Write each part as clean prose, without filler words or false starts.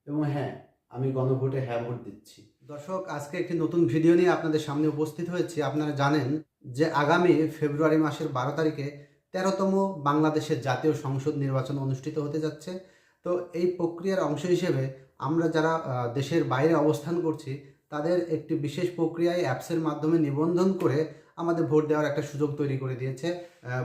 এবং হ্যাঁ, আমি গণভোটে হ্যাঁ ভোট দিচ্ছি। দর্শক, আজকে একটি নতুন ভিডিও নিয়ে আপনাদের সামনে উপস্থিত হয়েছি। আপনারা জানেন যে আগামী ফেব্রুয়ারি মাসের 12 তারিখে 13তম বাংলাদেশের জাতীয় সংসদ নির্বাচন অনুষ্ঠিত হতে যাচ্ছে। তো এই প্রক্রিয়ার অংশ হিসেবে আমরা যারা দেশের বাইরে অবস্থান করছি তাদের একটি বিশেষ প্রক্রিয়ায় অ্যাপসের মাধ্যমে নিবন্ধন করে আমাদের ভোট দেওয়ার একটা সুযোগ তৈরি করে দিয়েছে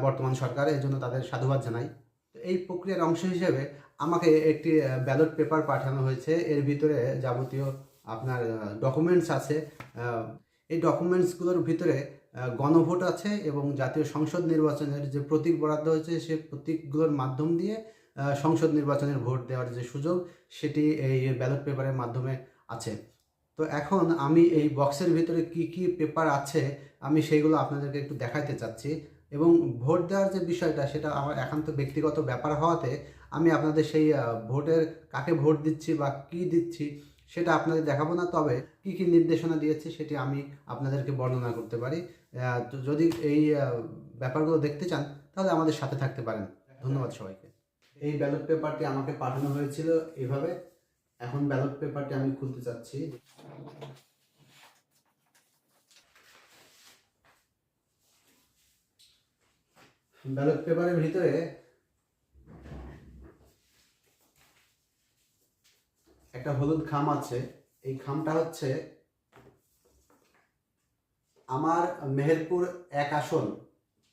বর্তমান সরকার। এর জন্য তাদের সাধুবাদ জানাই। তো এই প্রক্রিয়ার অংশ হিসেবে আমাকে একটি ব্যালট পেপার পাঠানো হয়েছে। এর ভিতরে যাবতীয় আপনার ডকুমেন্টস আছে। এই ডকুমেন্টসগুলোর ভিতরে গণভোট আছে এবং জাতীয় সংসদ নির্বাচনের যে প্রতীক বরাদ্দ হয়েছে সেই প্রতীকগুলোর মাধ্যম দিয়ে সংসদ নির্বাচনের ভোট দেওয়ার যে সুযোগ সেটি এই ব্যালট পেপারের মাধ্যমে আছে। তো এখন আমি এই বক্সের ভিতরে কি কি পেপার আছে আমি সেইগুলো আপনাদেরকে একটু দেখাইতে চাচ্ছি। এবং ভোট দেওয়ার যে বিষয়টা সেটা আমার একান্ত ব্যক্তিগত ব্যাপার হওয়াতে আমি আপনাদের সেই ভোটের কাকে ভোট দিচ্ছি বা কি দিচ্ছি সেটা আপনাদের দেখাবো না, তবে কি কি নির্দেশনা দিয়েছে সেটি আমি আপনাদেরকে বর্ণনা করতে পারি। যদি এই ব্যাপারগুলো দেখতে চান তাহলে আমাদের সাথে থাকতে পারেন। ধন্যবাদ সবাইকে। এই ব্যালট পেপারটি আমাকে পাঠানো হয়েছিল এভাবে। এখন ব্যালট পেপারটি আমি খুলতে চাচ্ছি। ব্যালট পেপারের ভিতরে একটা হলুদ খাম আছে। এই খামটা হচ্ছে আমার মেহেরপুর 1 আসন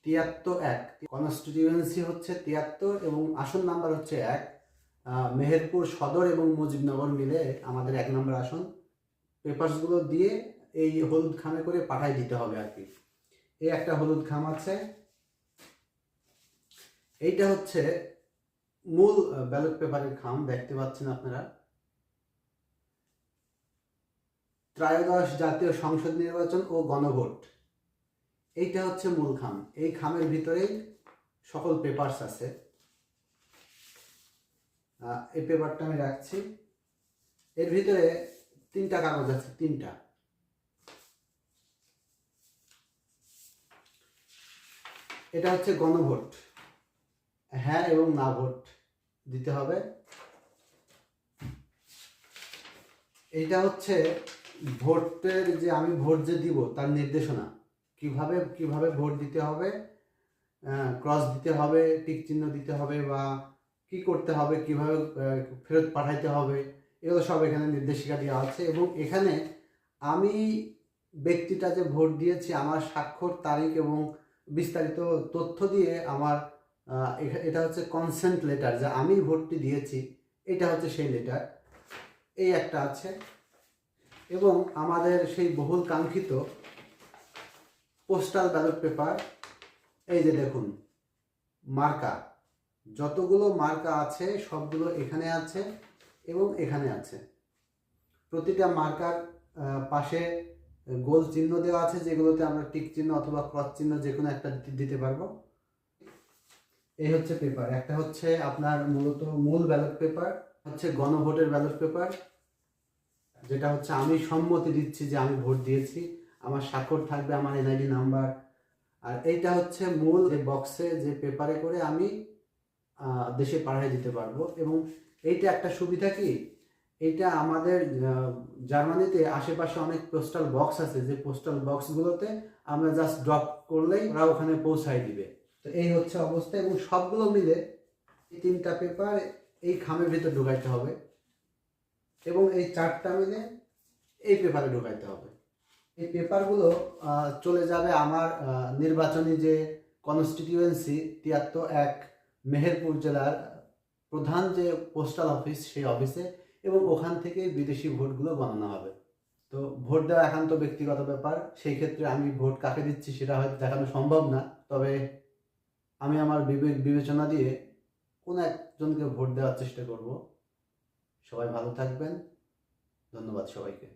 73-1, কনস্টিটিউয়েন্সি হচ্ছে 73 এবং আসন নাম্বার হচ্ছে 1। মেহেরপুর সদর এবং মুজিবনগর মিলে আমাদের 1 নম্বর আসন। পেপারসগুলো দিয়ে এই হলুদ খামে করে পাঠাই দিতে হবে আর কি। এই একটা হলুদ খাম আছে। এইটা হচ্ছে মূল ব্যালট পেপারের খাম, দেখতে পাচ্ছেন আপনারা। ত্রয়োদশ জাতীয় সংসদ নির্বাচন ও গণভোট, এইটা হচ্ছে মূল খাম। এই খামের ভিতরেই সকল পেপারস আছে। এই পেপারটা আমি রাখছি। এর ভিতরে 3টা কাগজ আছে, 3টা। এটা হচ্ছে গণভোট, হ্যাঁ এবং না ভোট দিতে হবে। এইটা হচ্ছে ভোটের যে আমি ভোট যে দিব তার নির্দেশনা, কিভাবে ভোট দিতে হবে, ক্রস দিতে হবে, টিক চিহ্ন দিতে হবে বা কি করতে হবে, কিভাবে ফেরত পাঠাইতে হবে, এগুলো সব এখানে নির্দেশিকা দেওয়া আছে। এবং এখানে আমি ব্যক্তিটা যে ভোট দিয়েছি আমার স্বাক্ষর, তারিখ এবং বিস্তারিত তথ্য দিয়ে আমার এটা হচ্ছে কনসেন্ট লেটার, যে আমি ভোটটি দিয়েছি এটা হচ্ছে সেই লেটার। এই একটা আছে। এবং আমাদের সেই বহুল কাঙ্ক্ষিত পোস্টাল ব্যালট পেপার, এই যে দেখুন মার্কা, যতগুলো মার্কা আছে সবগুলো এখানে আছে এবং এখানে আছে। প্রতিটা মার্কার পাশে গোল চিহ্ন দেওয়া আছে, যেগুলোতে আমরা টিক চিহ্ন অথবা ক্রস চিহ্ন যে কোনো একটা দিতে পারবো। এই হচ্ছে পেপার। একটা হচ্ছে আপনার মূলত মূল ব্যালট পেপার, হচ্ছে গণভোটের ব্যালট পেপার, যেটা হচ্ছে আমি সম্মতি দিচ্ছি যে আমি ভোট দিয়েছি, আমার স্বাক্ষর থাকবে, আমার এনআইডি নাম্বার। আর এইটা হচ্ছে মূল যে বক্সে যে পেপারে করে আমি দেশে পাঠিয়ে দিতে পারবো। এবং এইটা একটা সুবিধা কি, এইটা আমাদের জার্মানিতে আশেপাশে অনেক পোস্টাল বক্স আছে, যে পোস্টাল বক্সগুলোতে আমরা জাস্ট ড্রপ করলেই ওরা ওখানে পৌঁছায় দিবে। তো এই হচ্ছে অবস্থা। এবং সবগুলো মিলে এই 3টা পেপার এই খামের ভিতর ঢুকাইতে হবে এবং এই 4টা মিলে এই পেপারে ঢুকাইতে হবে। এই পেপারগুলো চলে যাবে আমার নির্বাচনী যে কনস্টিটিউয়েন্সি 73-1 মেহেরপুর জেলার প্রধান যে পোস্টাল অফিস সেই অফিসে, এবং ওখান থেকে বিদেশি ভোটগুলো গণনা হবে। তো ভোট দেওয়া একান্ত ব্যক্তিগত ব্যাপার, সেই ক্ষেত্রে আমি ভোট কাকে দিচ্ছি সেটা হয়তো দেখানো সম্ভব না, তবে আমি আমার বিবেচনা দিয়ে কোনো একজনকে ভোট দেওয়ার চেষ্টা করব। সবাই ভালো থাকবেন। ধন্যবাদ সবাইকে।